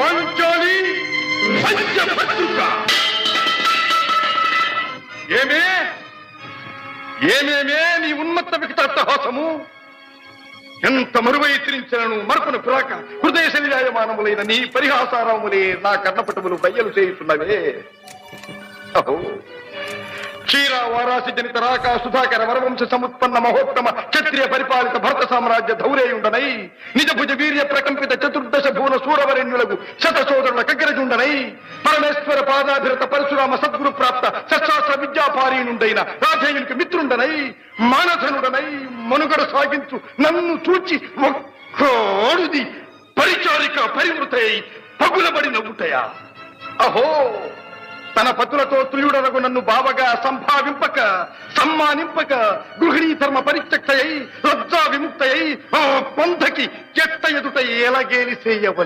పాంచాలి పంచభద్రుక. ఏమేమే నీ ఉన్మత్త వికటాట్టహాసము! ఎంత మరువై తిరించను మరపును పురాక హృదయ శరీరాయమానములైన నీ పరిహాసారములే నా కర్ణపటములు బయ్యలు చేయుతున్నవే. అహో, క్షీర వారాసి జనిత రాక సుధాకర వరవంశ సముత్పన్న మహోత్తమ క్షత్రియ పరిపాలిత భరత సామ్రాజ్య ధౌరేయుండనై నిజ భుజ వీర్య ప్రకంపిత చతుర్దశ భువన సూరవరెణ్యులకు శత సోదరుల కగ్గరజుండనై పరమేశ్వర పాదాభిరత పరశురామ సద్గురు ప్రాప్త శస్త్రాస్త్ర విద్యాపారీనుండైన రాధేయునికి మిత్రుండనై మానధనుడనై మనుగడ సాగించు నన్ను చూచి ఒక్కోడుది పరిచారిక పరివృతై పగులబడి నవ్వుటయా. అహో, తన పతులతో తుల్యుడనగు నన్ను బావగా సంభావింపక సమ్మానింపక గృహిణీ ధర్మ పరిత్యక్తయై లజ్జా విముక్తయై ఆ పంథకి చెత్త ఎదుట ఎలగేలి చేయవ.